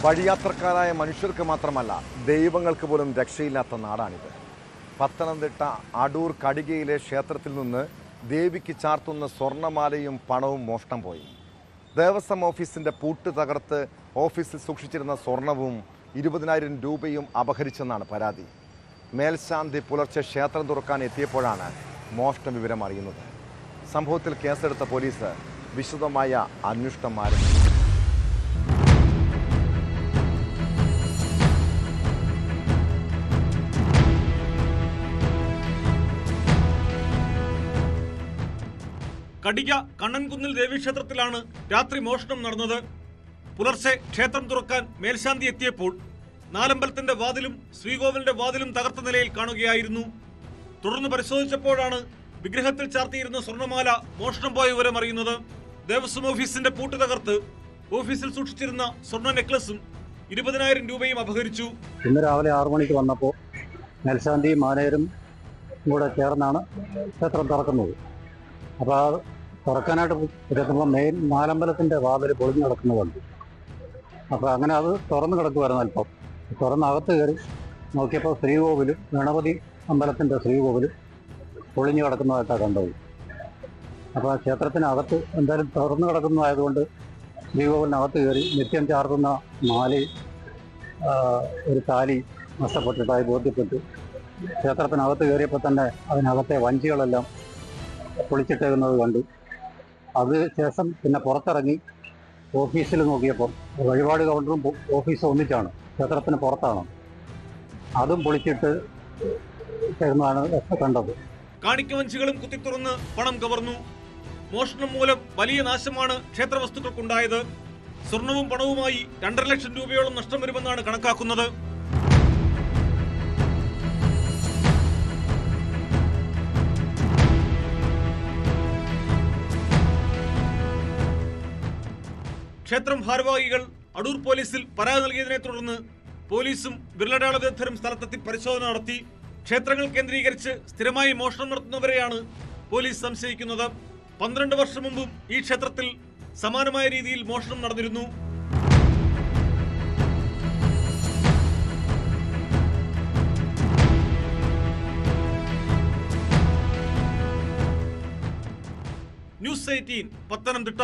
വഴിയാത്രക്കാരായ മനുഷ്യർക്ക് മാത്രമല്ല ദൈവങ്ങൾക്ക് പോലും രക്ഷയില്ലാത്ത നാടാണിത്. പത്തനംതിട്ട അടൂർ കടികയിലെ ക്ഷേത്രത്തിൽ നിന്ന് ദേവിക്ക് ചാർത്തുന്ന സ്വർണ്ണമാലയും പണവും മോഷണം പോയി. ദേവസ്വം ഓഫീസിൻ്റെ പൂട്ട് തകർത്ത് ഓഫീസിൽ സൂക്ഷിച്ചിരുന്ന സ്വർണവും 20,000 രൂപയും അപഹരിച്ചെന്നാണ് പരാതി. മേൽശാന്തി പുലർച്ചെ ക്ഷേത്രം തുറക്കാൻ എത്തിയപ്പോഴാണ് മോഷണ വിവരം അറിയുന്നത്. സംഭവത്തിൽ കേസെടുത്ത പോലീസ് വിശദമായ അന്വേഷണം ആരംഭിച്ചു. കടിക കണ്ണൻകുന്നിൽ ദേവീക്ഷേത്രത്തിലാണ് രാത്രി മോഷണം നടന്നത്. പുലർച്ചെ ക്ഷേത്രം തുറക്കാൻ മേൽശാന്തി എത്തിയപ്പോൾ നാലമ്പലത്തിന്റെ വാതിലും ശ്രീകോവിലിന്റെ വാതിലും തകർത്ത നിലയിൽ കാണുകയായിരുന്നു. തുടർന്ന് പരിശോധിച്ചപ്പോഴാണ് വിഗ്രഹത്തിൽ ചാർത്തിയിരുന്ന സ്വർണ്ണമാല മോഷണം പോയ വിവരം അറിയുന്നത്. ദേവസ്വം ഓഫീസിന്റെ പൂട്ട് തകർത്ത് ഓഫീസിൽ സൂക്ഷിച്ചിരുന്ന സ്വർണ്ണ നെക്ലസും 20,000 രൂപയും അപഹരിച്ചു. ഇന്ന് രാവിലെ 6 മണിക്ക് വന്നപ്പോൾ മേൽശാന്തിയും മാനേരും കൂടെ ചേർന്നാണ് ക്ഷേത്രം തുറക്കുന്നത്. അപ്പോൾ ആ തുറക്കാനായിട്ട് ഇരുത്തുമ്പോൾ മെയിൻ നാലമ്പലത്തിൻ്റെ വാതിൽ പൊളിഞ്ഞു കിടക്കുന്നതുണ്ട്. അപ്പോൾ അങ്ങനെ അത് തുറന്നു കിടക്കുമായിരുന്നു. അല്പം തുറന്നകത്ത് കയറി നോക്കിയപ്പോൾ ശ്രീകോവിലും ഗണപതി അമ്പലത്തിൻ്റെ ശ്രീകോവിലും പൊളിഞ്ഞു കിടക്കുന്നതായിട്ടാണ് കണ്ടത്. അപ്പോൾ ആ ക്ഷേത്രത്തിനകത്ത് എന്തായാലും തുറന്നു കിടക്കുന്നതായതുകൊണ്ട് ശ്രീകോവിലിനകത്ത് കയറി നിത്യം ചാർത്തുന്ന മാലയും ഒരു താലി നഷ്ടപ്പെട്ടിട്ടായി ബോധ്യപ്പെട്ടു. ക്ഷേത്രത്തിനകത്ത് കയറിയപ്പോൾ തന്നെ അതിനകത്തെ വഞ്ചികളെല്ലാം പൊളിച്ചിട്ടേക്കുന്നത് കണ്ടു. അതിനുശേഷം പിന്നെ പുറത്തിറങ്ങി ഓഫീസിൽ നോക്കിയപ്പോൾ വഴിപാട് കൗണ്ടറും ഓഫീസും ഒന്നിച്ചാണ്, ക്ഷേത്രത്തിന് പുറത്താണ്. അതും പൊളിച്ചിട്ട് ചേർന്നാണ് കണ്ടത്. കാണിക്കവഞ്ചികളും കുത്തിത്തുറന്ന് പണം കവർന്നു. മോഷണം മൂലം വലിയ നാശമാണ് ക്ഷേത്രവസ്തുക്കൾക്കുണ്ടായത്. സ്വർണവും പണവുമായി 2.5 ലക്ഷം രൂപയോളം നഷ്ടം വരുമെന്നാണ് കണക്കാക്കുന്നത്. ക്ഷേത്രം ഭാരവാഹികൾ അടൂർ പോലീസിൽ പരാതി നൽകിയതിനെ തുടർന്ന് പോലീസും വിരലടയാള വിദഗ്ധരും സ്ഥലത്തെത്തി പരിശോധന നടത്തി. ക്ഷേത്രങ്ങൾ കേന്ദ്രീകരിച്ച് സ്ഥിരമായി മോഷണം നടത്തുന്നവരെയാണ് പോലീസ് സംശയിക്കുന്നത്. 12 വർഷം മുമ്പും ഈ ക്ഷേത്രത്തിൽ സമാനമായ രീതിയിൽ മോഷണം നടന്നിരുന്നു. ന്യൂസ് 18 പത്തനംതിട്ട.